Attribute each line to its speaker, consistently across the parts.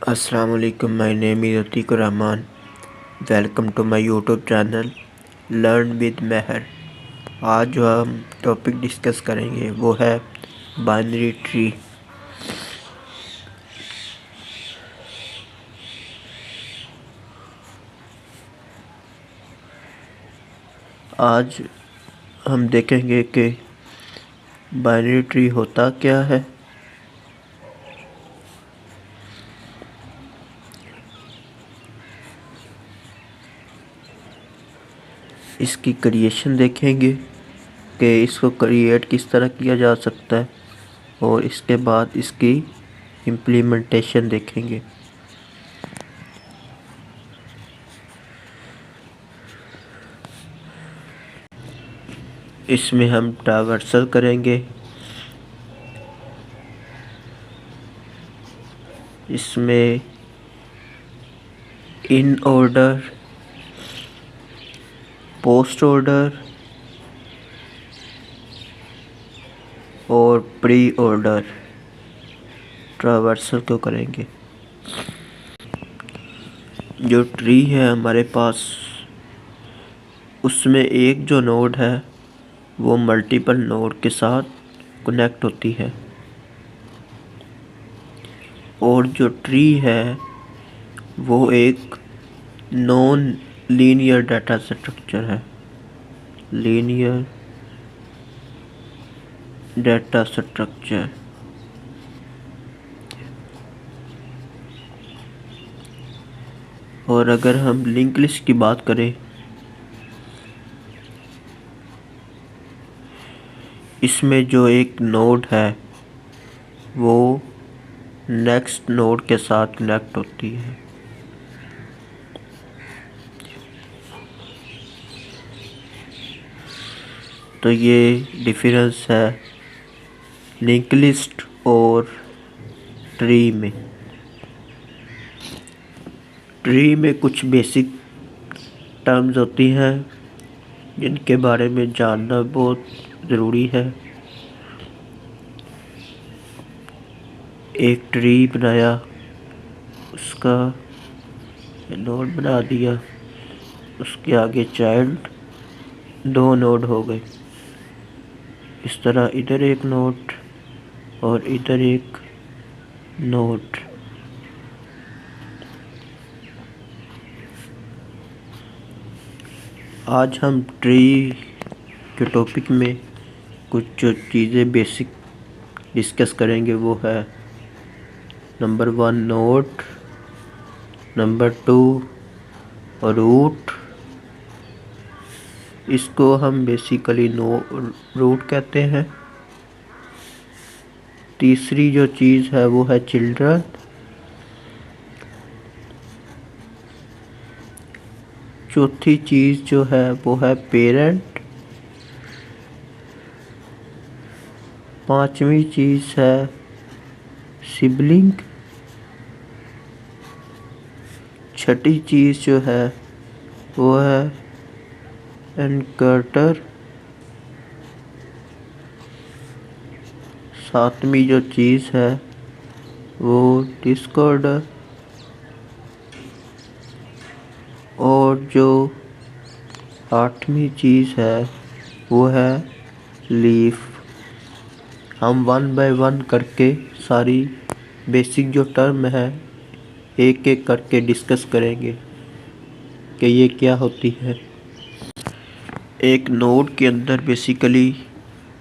Speaker 1: Assalamualaikum, my name is Atikur Rahman. Welcome to my YouTube channel learn with Mehar. आज जो हम topic discuss करेंगे वो है बाइनरी ट्री। आज हम देखेंगे कि बाइनरी ट्री होता क्या है, इसकी क्रिएशन देखेंगे कि इसको क्रिएट किस तरह किया जा सकता है और इसके बाद इसकी इम्प्लीमेंटेशन देखेंगे। इसमें हम ट्रावर्सल करेंगे। इसमें इन ऑर्डर, पोस्ट ऑर्डर और प्री ऑर्डर ट्रावर्सल को करेंगे। जो ट्री है हमारे पास, उसमें एक जो नोड है वो मल्टीपल नोड के साथ कनेक्ट होती है, और जो ट्री है वो एक नॉन लीनियर डाटा स्ट्रक्चर है। Linear data structure. और अगर हम लिंक लिस्ट की बात करें, इसमें जो एक नोड है वो नेक्स्ट नोड के साथ कनेक्ट होती है। तो ये डिफरेंस है लिंक लिस्ट और ट्री में। ट्री में कुछ बेसिक टर्म्स होती हैं जिनके बारे में जानना बहुत ज़रूरी है। एक ट्री बनाया, उसका नोड बना दिया, उसके आगे चाइल्ड, दो नोड हो गए। इस तरह इधर एक नोड और इधर एक नोड। आज हम ट्री के टॉपिक में कुछ जो चीज़ें बेसिक डिस्कस करेंगे वो है नंबर 1 नोड, नंबर 2 रूट। इसको हम बेसिकली रूट कहते हैं। तीसरी जो चीज़ है वो है चिल्ड्रन। चौथी चीज़ जो है वो है पेरेंट। पांचवी चीज़ है सिबलिंग। छठी चीज़ जो है वो है एनकर्टर। सातवीं जो चीज़ है वो डिस्कॉर्डर। और जो आठवीं चीज़ है वो है लीफ। हम 1 बाय 1 करके सारी बेसिक जो टर्म है एक एक करके डिस्कस करेंगे कि ये क्या होती है। एक नोड के अंदर बेसिकली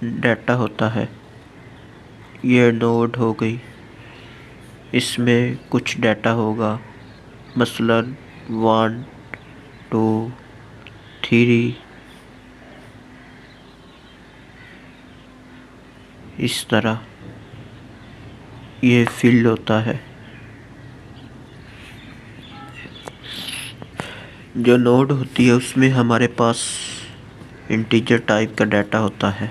Speaker 1: डाटा होता है। ये नोड हो गई, इसमें कुछ डाटा होगा, मसलन 1 2 3, इस तरह ये फील्ड होता है। जो नोड होती है उसमें हमारे पास इंटीजर टाइप का डाटा होता है।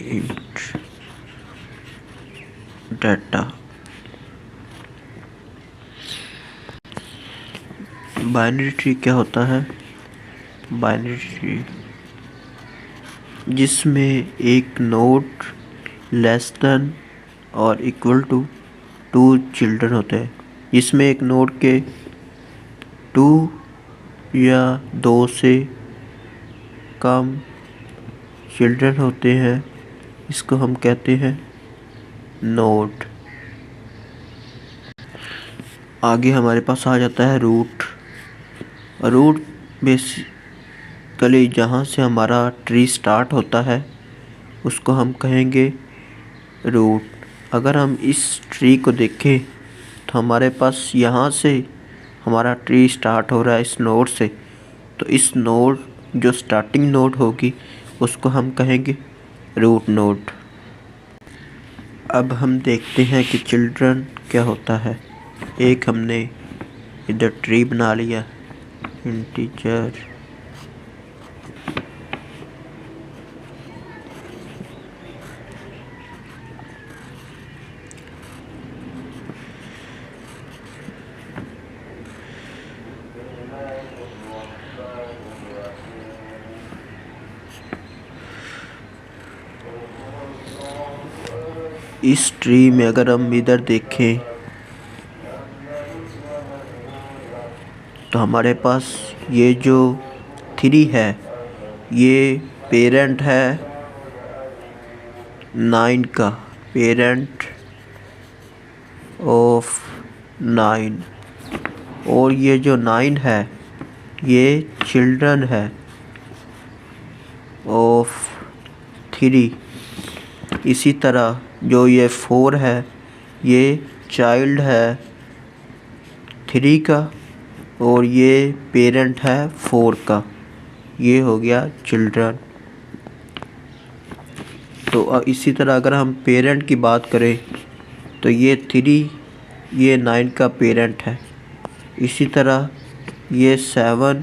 Speaker 1: Int data. बाइनरी ट्री क्या होता है? बाइनरी ट्री जिसमें एक नोड लेस देन और इक्वल टू 2 चिल्ड्रन होते हैं। इसमें एक नोड के 2 या 2 से कम चिल्ड्रन होते हैं, इसको हम कहते हैं नोड। आगे हमारे पास आ जाता है रूट। रूट बेसिकली जहाँ से हमारा ट्री स्टार्ट होता है उसको हम कहेंगे रूट। अगर हम इस ट्री को देखें तो हमारे पास यहाँ से हमारा ट्री स्टार्ट हो रहा है इस नोड से, तो इस नोड जो स्टार्टिंग नोड होगी उसको हम कहेंगे रूट नोड। अब हम देखते हैं कि चिल्ड्रन क्या होता है। एक हमने इधर ट्री बना लिया, इंटीजर इस ट्री में अगर हम इधर देखें तो हमारे पास ये जो 3 है ये पेरेंट है 9 का, पेरेंट ऑफ 9, और ये जो 9 है ये चिल्ड्रन है ऑफ 3। इसी तरह जो ये 4 है ये चाइल्ड है 3 का, और ये पेरेंट है 4 का। ये हो गया चिल्ड्रन। तो इसी तरह अगर हम पेरेंट की बात करें तो ये 3 ये 9 का पेरेंट है। इसी तरह ये 7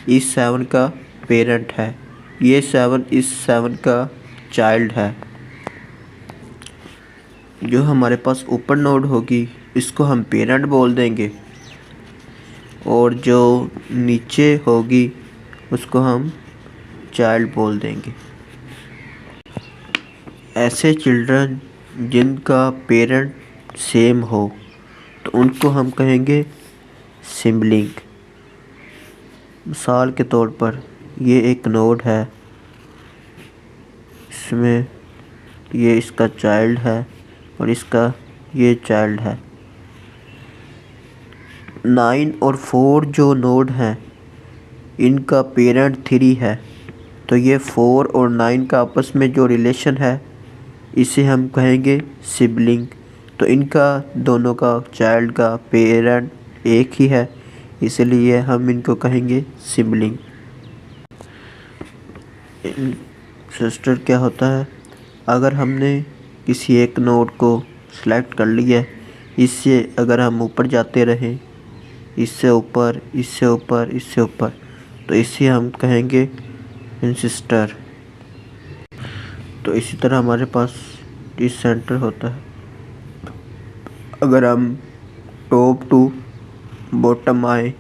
Speaker 1: इस 7 का पेरेंट है, ये 7 इस 7 का चाइल्ड है। जो हमारे पास ऊपर नोड होगी इसको हम पेरेंट बोल देंगे, और जो नीचे होगी उसको हम चाइल्ड बोल देंगे। ऐसे चिल्ड्रन जिनका पेरेंट सेम हो तो उनको हम कहेंगे सिबलिंग। मिसाल के तौर पर ये एक नोड है, इसमें ये इसका चाइल्ड है और इसका ये चाइल्ड है। 9 और 4 जो नोड हैं इनका पेरेंट 3 है, तो ये 4 और 9 का आपस में जो रिलेशन है इसे हम कहेंगे सिबलिंग। तो इनका दोनों का चाइल्ड का पेरेंट एक ही है, इसलिए हम इनको कहेंगे सिबलिंग। सिस्टर क्या होता है, अगर हमने किसी एक नोड को सेलेक्ट कर लिया, इससे अगर हम ऊपर जाते रहें, इससे ऊपर इससे ऊपर इससे ऊपर, तो इसे हम कहेंगे सिस्टर। तो इसी तरह हमारे पास इस सेंटर होता है। अगर हम टॉप टू बॉटम आए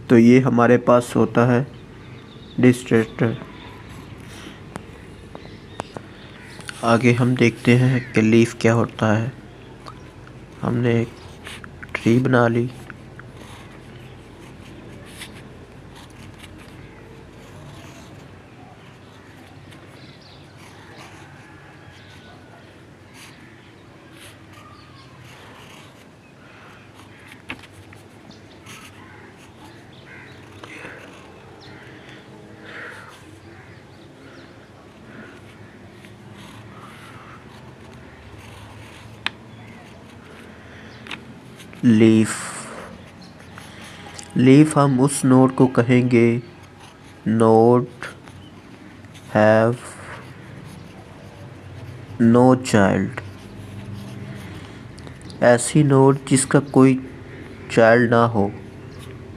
Speaker 1: तो ये हमारे पास होता है डिस्ट्रेक्टर। आगे हम देखते हैं कि लीफ क्या होता है। हमने एक ट्री बना ली, लीफ। लीफ हम उस नोड को कहेंगे नोड हैव नो चाइल्ड। ऐसी नोड जिसका कोई चाइल्ड ना हो।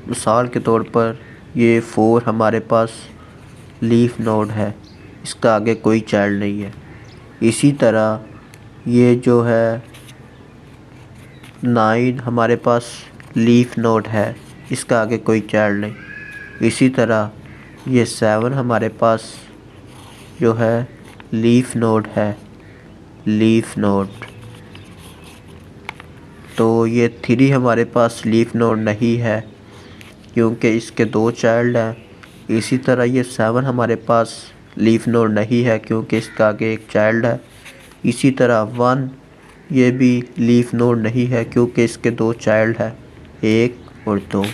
Speaker 1: मिसाल के तौर पर ये 4 हमारे पास लीफ नोड है, इसका आगे कोई चाइल्ड नहीं है। इसी तरह ये जो है 9 हमारे पास लीफ नोड है, इसका आगे कोई चाइल्ड नहीं। इसी तरह ये 7 हमारे पास जो है लीफ नोड है, लीफ नोड। तो ये 3 हमारे पास लीफ नोड नहीं है क्योंकि इसके 2 चाइल्ड हैं। इसी तरह ये 7 हमारे पास लीफ नोड नहीं है क्योंकि इसका आगे एक चाइल्ड है। इसी तरह 1 ये भी लीफ नोड नहीं है क्योंकि इसके 2 चाइल्ड हैं, 1 और 2।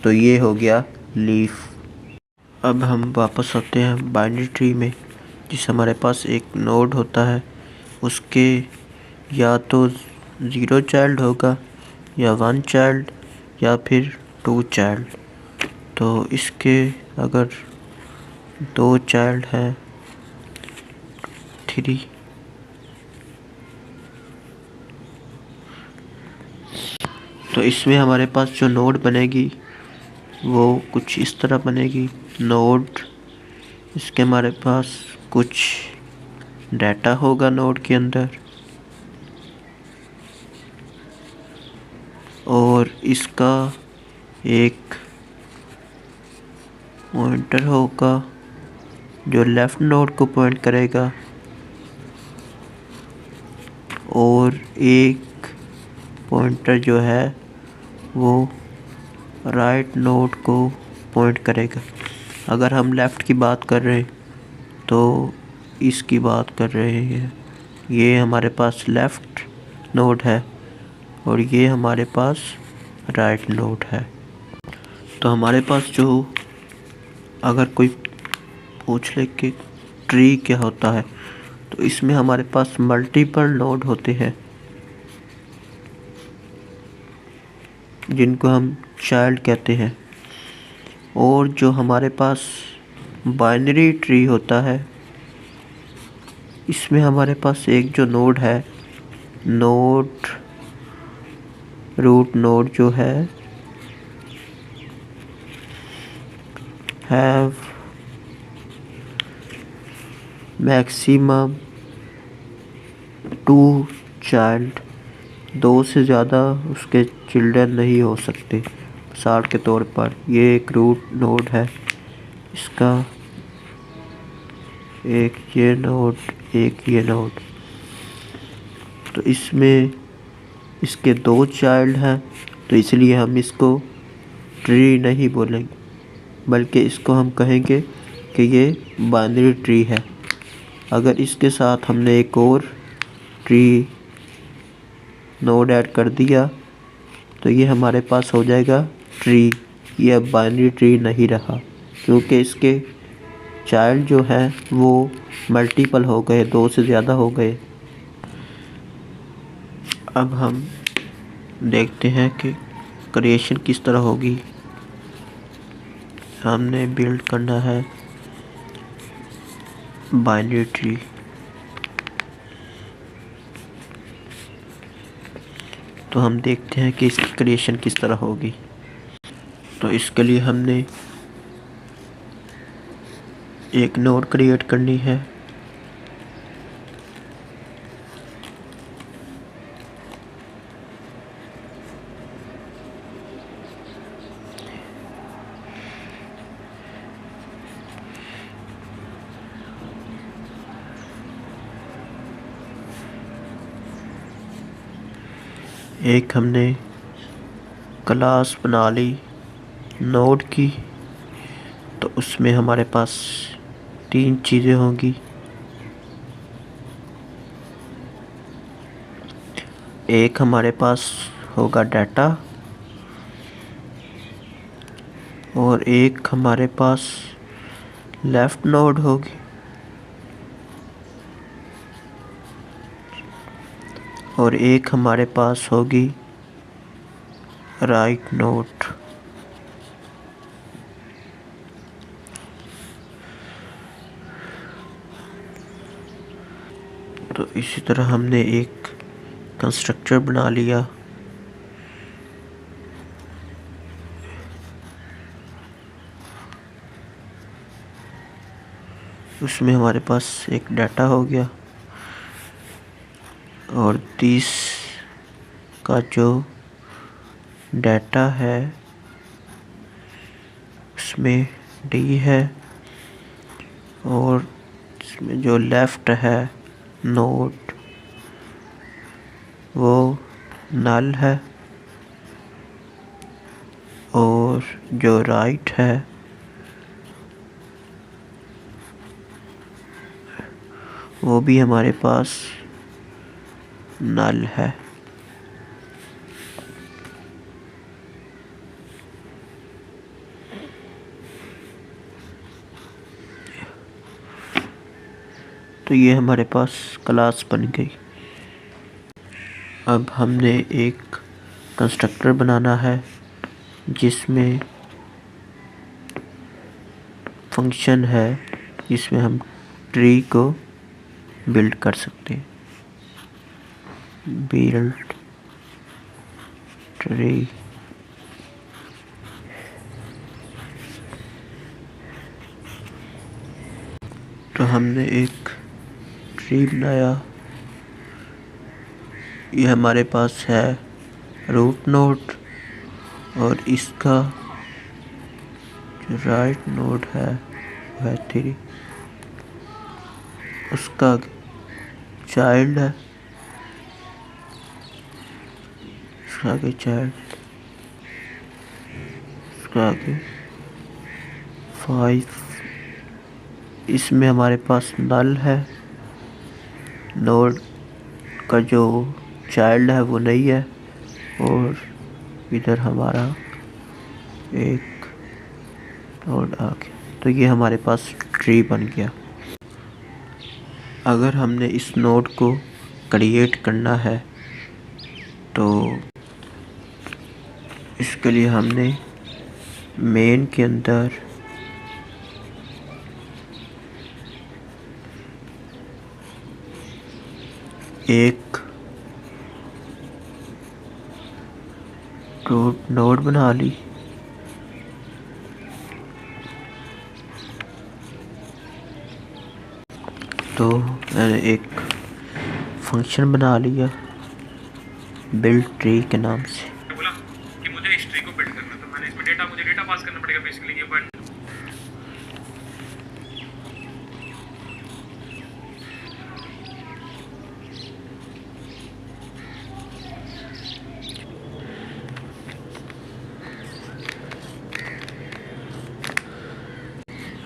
Speaker 1: तो ये हो गया लीफ। अब हम वापस आते हैं बाइनरी ट्री में, जिस हमारे पास एक नोड होता है उसके या तो 0 चाइल्ड होगा या 1 चाइल्ड या फिर 2 चाइल्ड। तो इसके अगर 2 चाइल्ड हैं 3, तो इसमें हमारे पास जो नोड बनेगी वो कुछ इस तरह बनेगी। नोड, इसके हमारे पास कुछ डाटा होगा नोड के अंदर, और इसका एक पॉइंटर होगा जो लेफ्ट नोड को पॉइंट करेगा, और एक पॉइंटर जो है वो राइट नोड को पॉइंट करेगा। अगर हम लेफ़्ट की बात कर रहे हैं तो इसकी बात कर रहे हैं, ये हमारे पास लेफ़्ट नोड है और ये हमारे पास राइट नोड है। तो हमारे पास जो, अगर कोई पूछ ले कि ट्री क्या होता है, तो इसमें हमारे पास मल्टीपल नोड होते हैं जिनको हम चाइल्ड कहते हैं। और जो हमारे पास बाइनरी ट्री होता है इसमें हमारे पास एक जो नोड है, नोड रूट नोड जो है हैव मैक्सिमम 2 चाइल्ड, 2 से ज़्यादा उसके चिल्ड्रन नहीं हो सकते। मिसाल के तौर पर ये एक रूट नोड है, इसका एक ये नोड, एक ये नोड, तो इसमें इसके 2 चाइल्ड हैं, तो इसलिए हम इसको ट्री नहीं बोलेंगे बल्कि इसको हम कहेंगे कि ये बाइनरी ट्री है। अगर इसके साथ हमने एक और ट्री नोड ऐड कर दिया तो ये हमारे पास हो जाएगा ट्री। ये अब बाइनरी ट्री नहीं रहा क्योंकि इसके चाइल्ड जो है वो मल्टीपल हो गए, 2 से ज़्यादा हो गए। अब हम देखते हैं कि क्रिएशन किस तरह होगी। हमने बिल्ड करना है बाइनरी ट्री। तो हम देखते हैं कि इसकी क्रिएशन किस तरह होगी। तो इसके लिए हमने एक नोड क्रिएट करनी है, एक हमने क्लास बना ली नोड की, तो उसमें हमारे पास 3 चीज़ें होंगी। एक हमारे पास होगा डाटा, और एक हमारे पास लेफ़्ट नोड होगी, और एक हमारे पास होगी राइट नोड। तो इसी तरह हमने एक कंस्ट्रक्टर बना लिया। उसमें हमारे पास एक डाटा हो गया, और 30 का जो डाटा है उसमें डी है, और इसमें जो लेफ़्ट है नोड वो नल है और जो राइट है वो भी हमारे पास नल है। तो ये हमारे पास क्लास बन गई। अब हमने एक कंस्ट्रक्टर बनाना है जिसमें फंक्शन है, जिसमें हम ट्री को बिल्ड कर सकते हैं। Build tree. तो हमने एक ट्री बनाया। ये हमारे पास है रूट नोड और इसका जो राइट नोड है वो है 3। उसका चाइल्ड है, उसका आगे चाइल्ड, उसका आगे 5। इसमें हमारे पास नल है, नोड का जो चाइल्ड है वो नहीं है, और इधर हमारा एक नोड आ गया। तो ये हमारे पास ट्री बन गया। अगर हमने इस नोड को क्रिएट करना है तो इसके लिए हमने मेन के अंदर एक रूट नोड बना ली। तो मैंने एक फंक्शन बना लिया बिल्ड ट्री के नाम से।
Speaker 2: बोला कि मुझे इस ट्री को बिल्ड करना, तो मैंने इसमें मुझे डेटा पास करना पड़ेगा बेसिकली ये। बट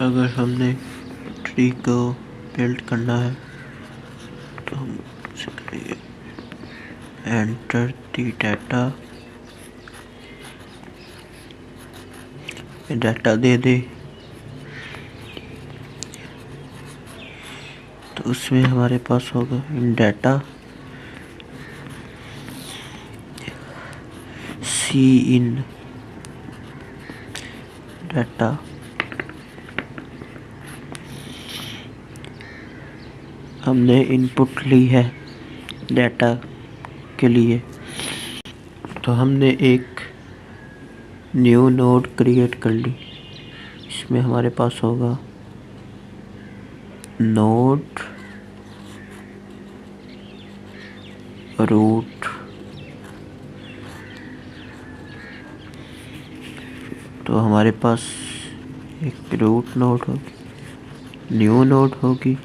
Speaker 1: अगर हमने ट्री को बिल्ड करना है तो हम करेंगे एंटर दी डाटा। डाटा दे दे तो उसमें हमारे पास होगा इन डाटा सी इन डाटा। हमने इनपुट ली है डाटा के लिए, तो हमने एक न्यू नोड क्रिएट कर ली। इसमें हमारे पास होगा नोड रूट। तो हमारे पास एक रूट नोड होगी, न्यू नोड होगी,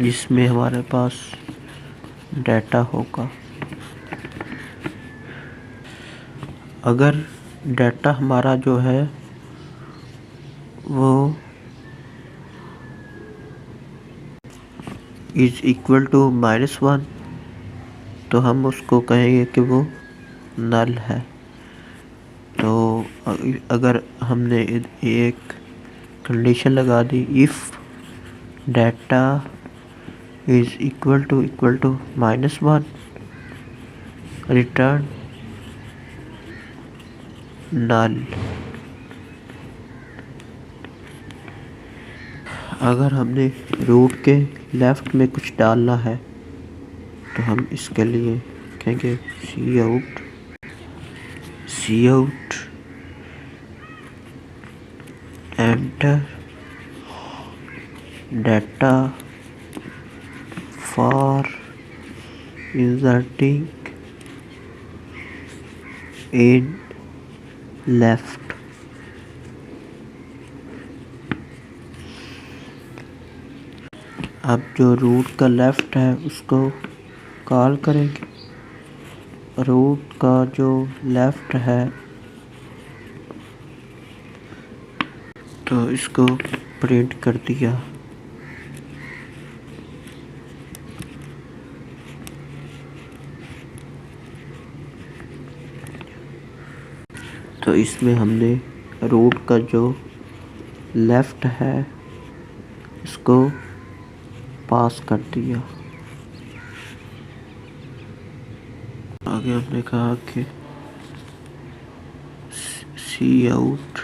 Speaker 1: जिसमें हमारे पास डाटा होगा। अगर डाटा हमारा जो है वो इज इक्वल टू -1 तो हम उसको कहेंगे कि वो नल है। तो अगर हमने एक कंडीशन लगा दी, if data is equal to -1 return null. अगर हमने रूट के लेफ्ट में कुछ डालना है तो हम इसके लिए कहेंगे cout enter data for inserting in left. अब जो रूट का लेफ्ट है उसको कॉल करेंगे। रूट का जो लेफ्ट है तो इसको प्रिंट कर दिया। तो इसमें हमने रूट का जो लेफ्ट है इसको पास कर दिया। आगे हमने कहा कि cout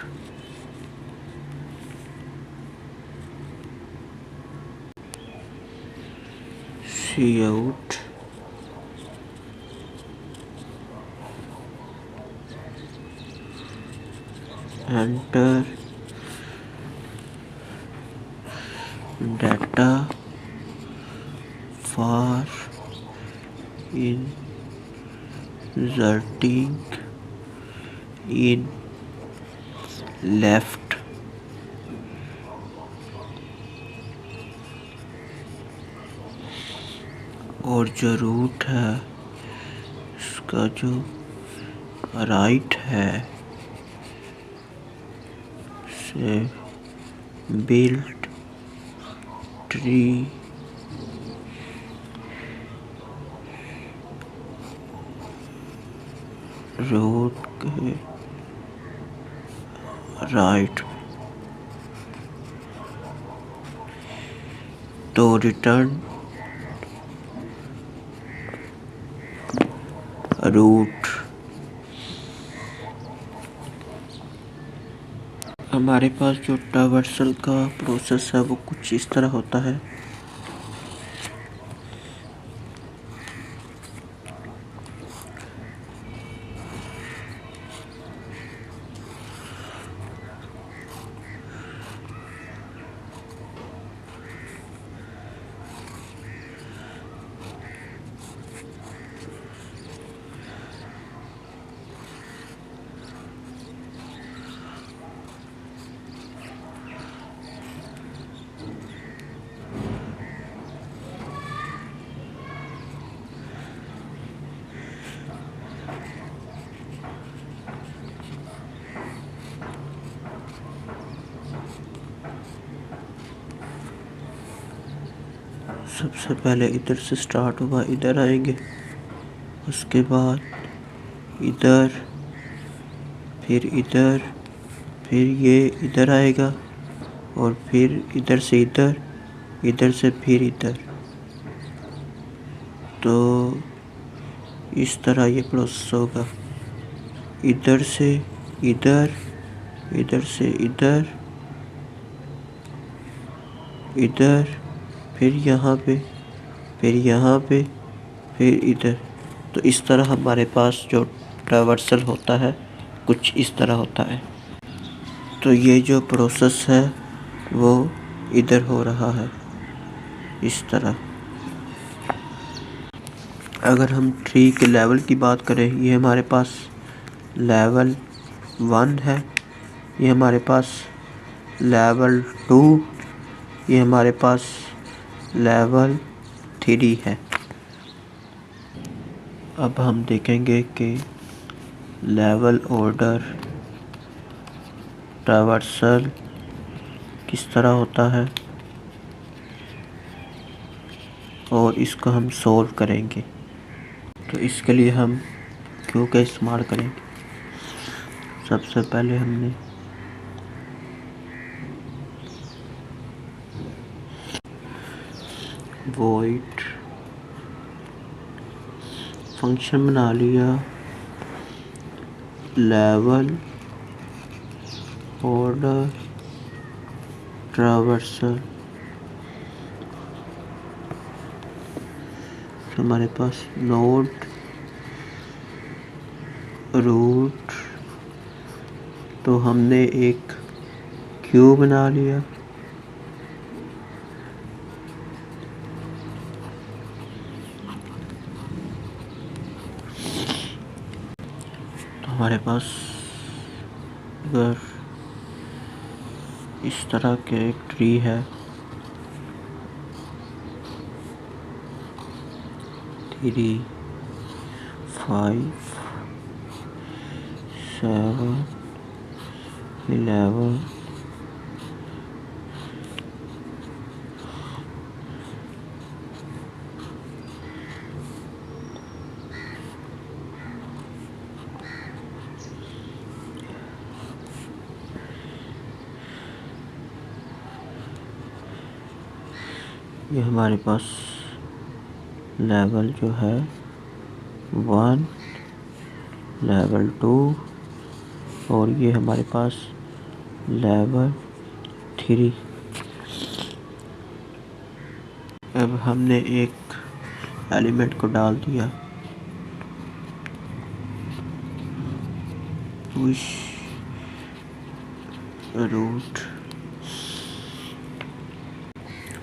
Speaker 1: enter data for inserting in left. और जो रूट है इसका जो राइट है से बिल्ड ट्री रोड के राइट। तो रिटर्न रूट। हमारे पास जो ट्रावर्सल का प्रोसेस है वो कुछ इस तरह होता है। सबसे पहले इधर से स्टार्ट हुआ, इधर आएंगे, उसके बाद इधर, फिर इधर, फिर ये इधर आएगा और फिर इधर से इधर, इधर से फिर इधर। तो इस तरह ये प्रोसेस होगा, इधर से इधर, इधर से इधर, इधर, फिर यहाँ पे, फिर यहाँ पे, फिर इधर। तो इस तरह हमारे पास जो ट्रावर्सल होता है कुछ इस तरह होता है। तो ये जो प्रोसेस है वो इधर हो रहा है इस तरह। अगर हम ट्री के लेवल की बात करें, ये हमारे पास लेवल 1 है, ये हमारे पास लेवल 2, ये हमारे पास लेवल 3 है। अब हम देखेंगे कि लेवल ऑर्डर ट्रावर्सल किस तरह होता है और इसको हम सॉल्व करेंगे। तो इसके लिए हम क्यू का इस्तेमाल करेंगे। सबसे पहले हमने वॉइड फंक्शन बना लिया, लेवल ऑर्डर ट्रावर्सल। हमारे पास नोड रूट, तो हमने एक क्यू बना लिया, तो हमारे पास अगर इस तरह के एक ट्री है, 3 5 7 11 ये हमारे पास लेवल जो है 1, लेवल 2 और ये हमारे पास लेवल 3। अब हमने एक एलिमेंट को डाल दिया, पुश रूट।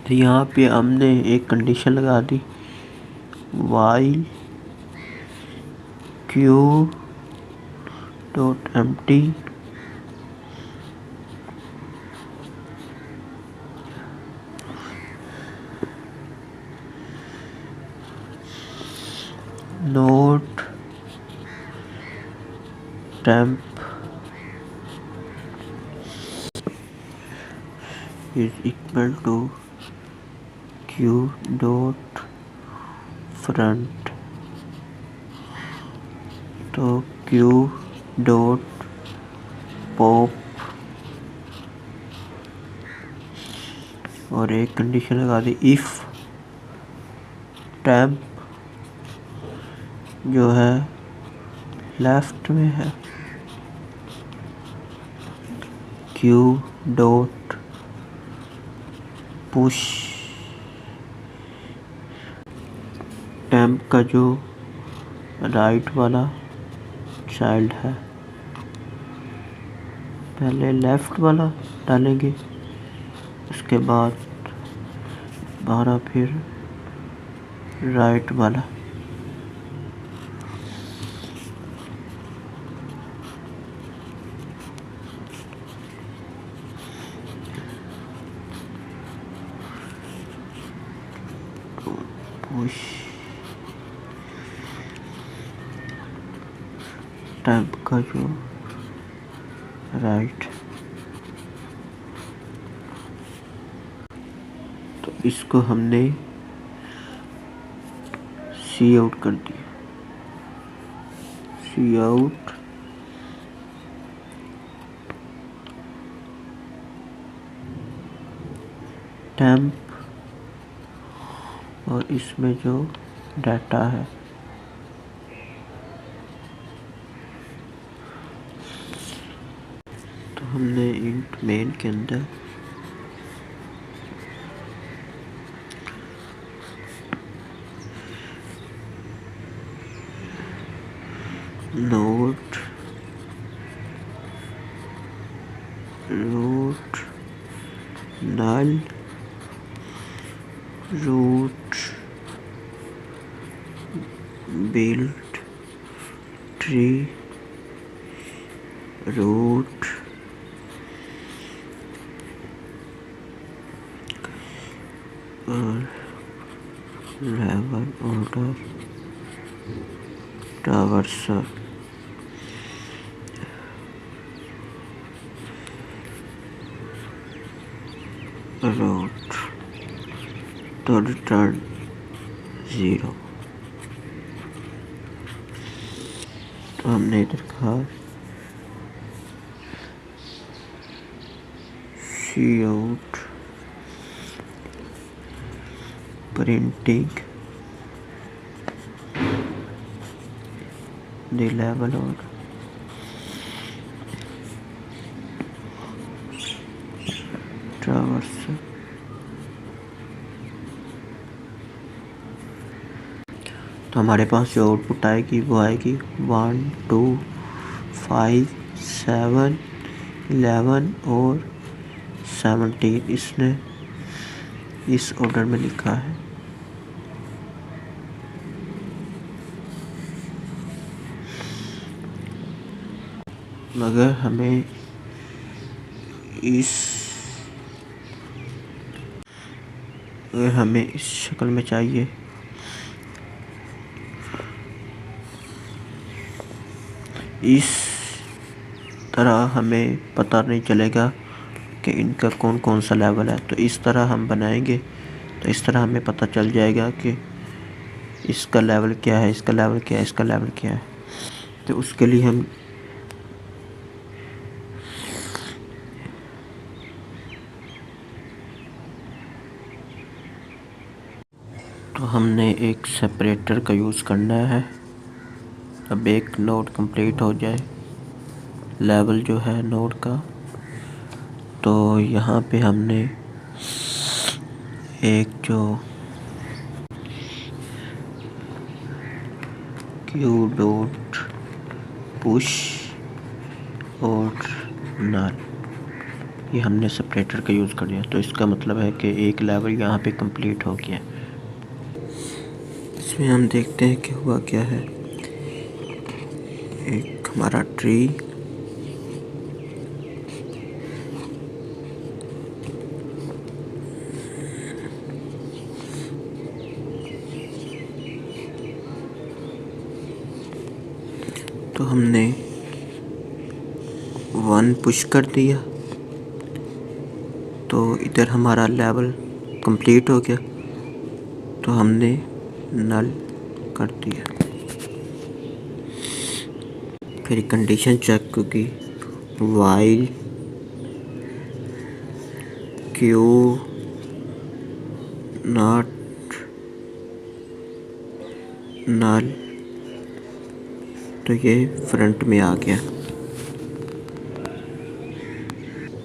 Speaker 1: तो यहाँ पे हमने एक कंडीशन लगा दी, while Q dot empty not temp is equal to q dot front। तो q dot pop और एक कंडीशन लगा दी, इफ temp जो है लेफ्ट में है, q dot पुश temp का जो राइट वाला चाइल्ड है, पहले लेफ्ट वाला डालेंगे, उसके बाद 12 फिर राइट वाला। पुश टाइप का जो राइट, तो इसको हमने सी आउट कर दिया, सी आउट टेम्प और इसमें जो डाटा है तो हमने इंट मेन के अंदर not root null root build tree root और लेवल ऑर्डर ट्रावर्सल। रूट तो रिटर्न 0। तो हमने इधर कहा cout printing the level order traversal. तो हमारे पास जो आउटपुट आएगी वो आएगी 1 2 5 7 11 और 17। इसने इस ऑर्डर में लिखा है। मगर हमें इस शक्ल में चाहिए इस तरह हमें पता नहीं चलेगा कि इनका कौन कौन सा लेवल है। तो इस तरह हम बनाएंगे तो इस तरह हमें पता चल जाएगा कि इसका लेवल क्या है, इसका लेवल क्या है, इसका लेवल क्या है। तो उसके लिए हमने एक सेपरेटर का यूज़ करना है। अब एक नोड कंप्लीट हो जाए, लेवल जो है नोड का, तो यहाँ पे हमने एक जो क्यू डॉट पुश और नल, ये हमने सेपरेटर का यूज़ कर लिया। तो इसका मतलब है कि एक लेवल यहाँ पे कंप्लीट हो गया। इसमें हम देखते हैं कि हुआ क्या है। एक हमारा ट्री, तो हमने 1 पुश कर दिया तो इधर हमारा लेवल कंप्लीट हो गया। तो हमने नल कर दिया। फिर कंडीशन चेक होगी, वाइल क्यू नॉट नल, तो ये फ्रंट में आ गया।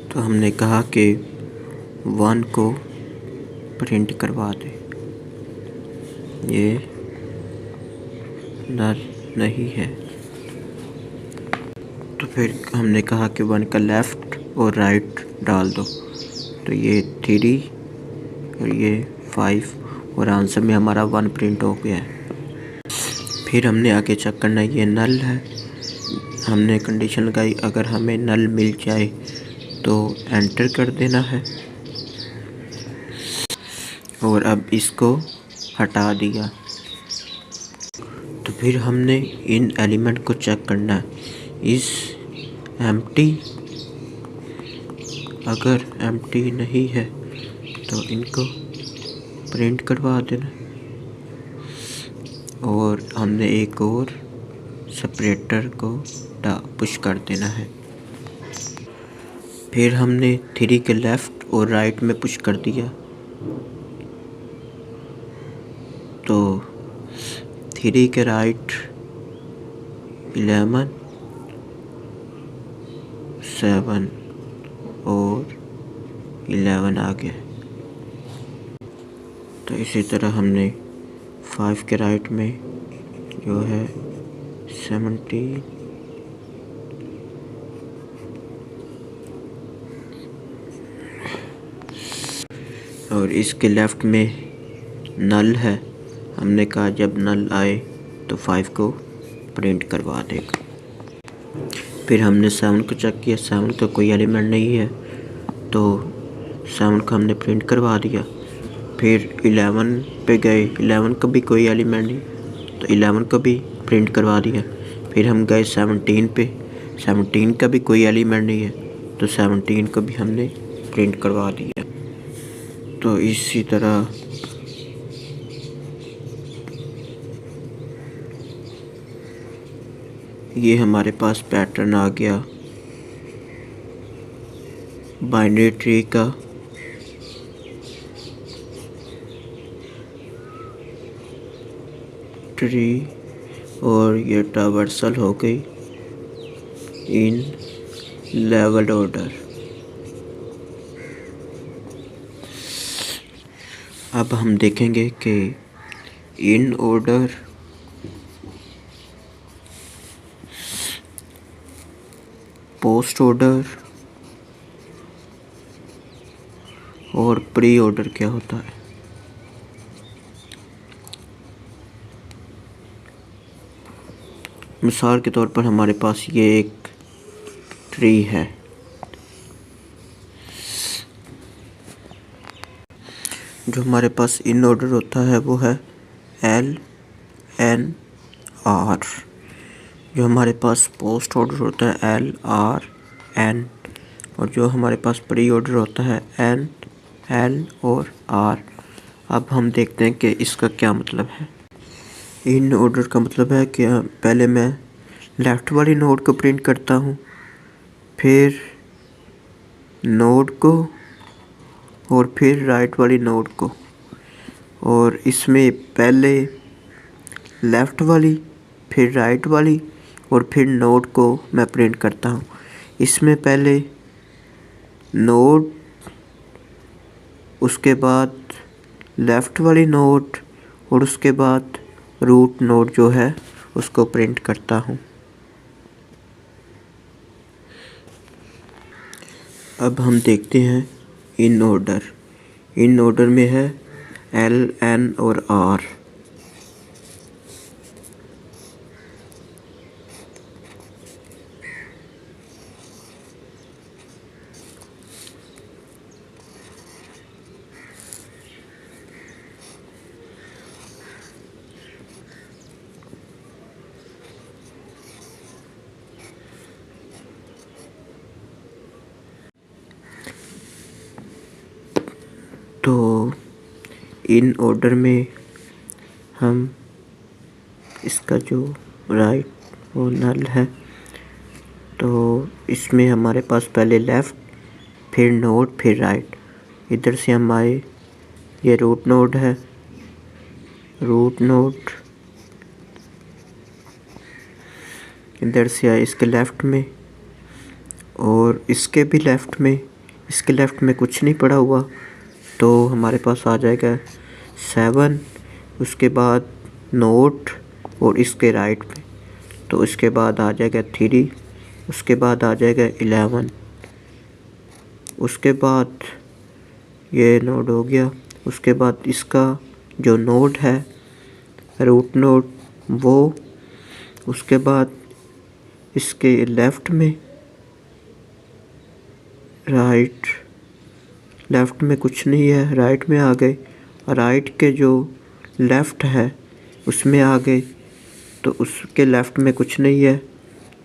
Speaker 1: तो हमने कहा कि 1 को प्रिंट करवा दे, ये नल नहीं है। तो फिर हमने कहा कि 1 का लेफ़्ट और राइट डाल दो, तो ये 3 और ये 5 और आंसर में हमारा 1 प्रिंट हो गया है। फिर हमने आगे चेक करना है, ये नल है। हमने कंडीशन लगाई, अगर हमें नल मिल जाए तो एंटर कर देना है। और अब इसको हटा दिया। तो फिर हमने इन एलिमेंट को चेक करना है, इस एम्प्टी, अगर एम्प्टी नहीं है तो इनको प्रिंट करवा देना। और हमने एक और सेपरेटर को पुश कर देना है। फिर हमने 3 के लेफ़्ट और राइट में पुश कर दिया, तो 3 के राइट 11, 7 और 11 आ गया। तो इसी तरह हमने 5 के राइट में जो है 17 और इसके लेफ़्ट में नल है। हमने कहा जब नल आए तो 5 को प्रिंट करवा देगा। फिर हमने 7 को चेक किया, 7 का कोई एलिमेंट नहीं है, तो 7 को हमने प्रिंट करवा दिया। फिर 11 पे गए, 11 का भी कोई एलिमेंट नहीं, तो 11 को भी प्रिंट करवा दिया। फिर हम गए 17 पे, 17 का भी कोई एलिमेंट नहीं है, तो 17 को भी हमने प्रिंट करवा दिया। तो इसी तरह ये हमारे पास पैटर्न आ गया बाइनरी ट्री का। ट्री और ये ट्रावर्सल हो गई इन लेवल ऑर्डर। अब हम देखेंगे कि इन ऑर्डर, पोस्ट ऑर्डर और प्री ऑर्डर क्या होता है। मिसाल के तौर पर हमारे पास ये एक ट्री है, जो हमारे पास इन ऑर्डर होता है वो है LNR। जो हमारे पास पोस्ट ऑर्डर होता है एल आर एन, और जो हमारे पास प्री ऑर्डर होता है एन एल और आर। अब हम देखते हैं कि इसका क्या मतलब है। इन ऑर्डर का मतलब है कि पहले मैं लेफ़्ट वाली नोड को प्रिंट करता हूँ, फिर नोड को, और फिर राइट वाली नोड को। और इसमें पहले लेफ़्ट वाली, फिर राइट वाली, और फिर नोड को मैं प्रिंट करता हूँ। इसमें पहले नोड, उसके बाद लेफ़्ट वाली नोड, और उसके बाद रूट नोड जो है उसको प्रिंट करता हूँ। अब हम देखते हैं इन ऑर्डर। इन ऑर्डर में है एल एन और आर। तो इन ऑर्डर में हम इसका जो राइट वो नल है, तो इसमें हमारे पास पहले लेफ़्ट, फिर नोड, फिर राइट। इधर से हम आए, ये रूट नोड है, रूट नोड। इधर से आए इसके लेफ़्ट में, और इसके भी लेफ़्ट में। इसके लेफ़्ट में कुछ नहीं पड़ा हुआ, तो हमारे पास आ जाएगा 7। उसके बाद नोट, और इसके राइट में, तो इसके बाद आ जाएगा 3। उसके बाद आ जाएगा 11। उसके बाद ये नोड हो गया। उसके बाद इसका जो नोड है रूट नोड वो, उसके बाद इसके लेफ़्ट में, राइट, लेफ़्ट में कुछ नहीं है, राइट में आ गए। राइट के जो लेफ़्ट है उसमें आ गए, तो उसके लेफ़्ट में कुछ नहीं है,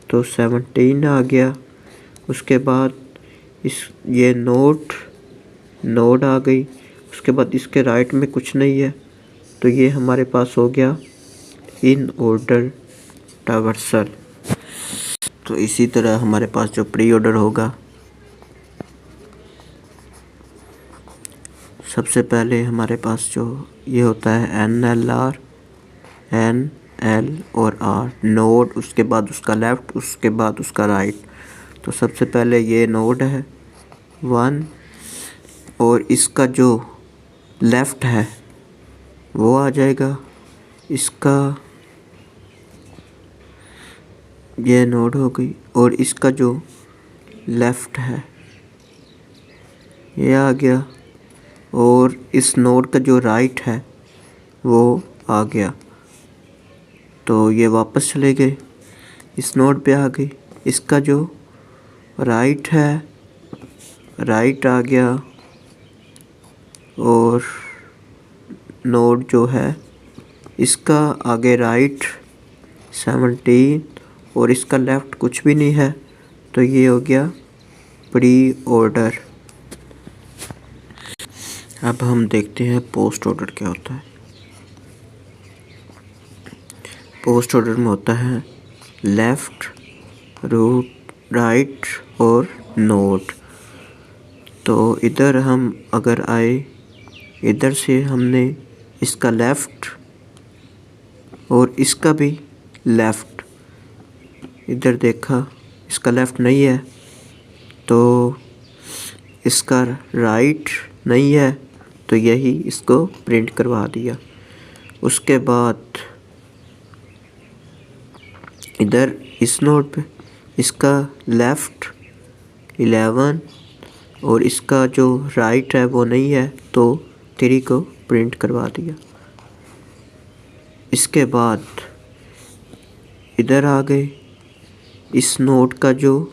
Speaker 1: तो 17 आ गया। उसके बाद ये नोड आ गई। उसके बाद इसके राइट में कुछ नहीं है, तो ये हमारे पास हो गया इन ऑर्डर ट्रावर्सल। तो इसी तरह हमारे पास जो प्री ऑर्डर होगा, सबसे पहले हमारे पास जो ये होता है N L R, N L और आर नोड, उसके बाद उसका लेफ़्ट, उसके बाद उसका राइट। तो सबसे पहले ये नोड है 1, और इसका जो लेफ़्ट है वो आ जाएगा। इसका ये नोड हो गई, और इसका जो लेफ़्ट है ये आ गया, और इस नोड का जो राइट है वो आ गया। तो ये वापस चले गए, इस नोड पे आ गई। इसका जो राइट है, राइट आ गया, और नोड जो है इसका आगे राइट 17, और इसका लेफ़्ट कुछ भी नहीं है, तो ये हो गया प्री ऑर्डर। अब हम देखते हैं पोस्ट ऑर्डर क्या होता है। पोस्ट ऑर्डर में होता है लेफ़्ट, रूट, राइट और नोड। तो इधर हम अगर आए, इधर से हमने इसका लेफ़्ट और इसका भी लेफ़्ट इधर देखा, इसका लेफ़्ट नहीं है, तो इसका राइट नहीं है, तो यही इसको प्रिंट करवा दिया। उसके बाद इधर इस नोट पे इसका लेफ़्ट 11, और इसका जो राइट है वो नहीं है, तो 3 को प्रिंट करवा दिया। इसके बाद इधर आ गए, इस नोट का जो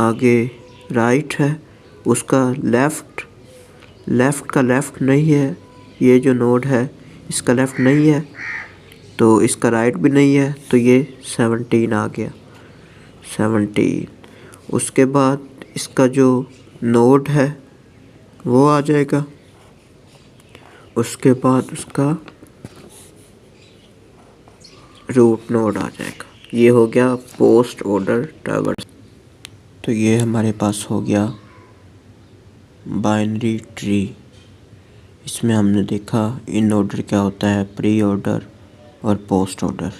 Speaker 1: आगे राइट है उसका लेफ़्ट का लेफ़्ट नहीं है, ये जो नोड है इसका लेफ़्ट नहीं है, तो इसका राइट भी नहीं है, तो ये 17 आ गया, 17। उसके बाद इसका जो नोड है वो आ जाएगा, उसके बाद उसका रूट नोड आ जाएगा। ये हो गया पोस्ट ऑर्डर ट्रैवर्स। तो ये हमारे पास हो गया बाइनरी ट्री। इसमें हमने देखा इन ऑर्डर क्या होता है, प्री ऑर्डर और पोस्ट ऑर्डर।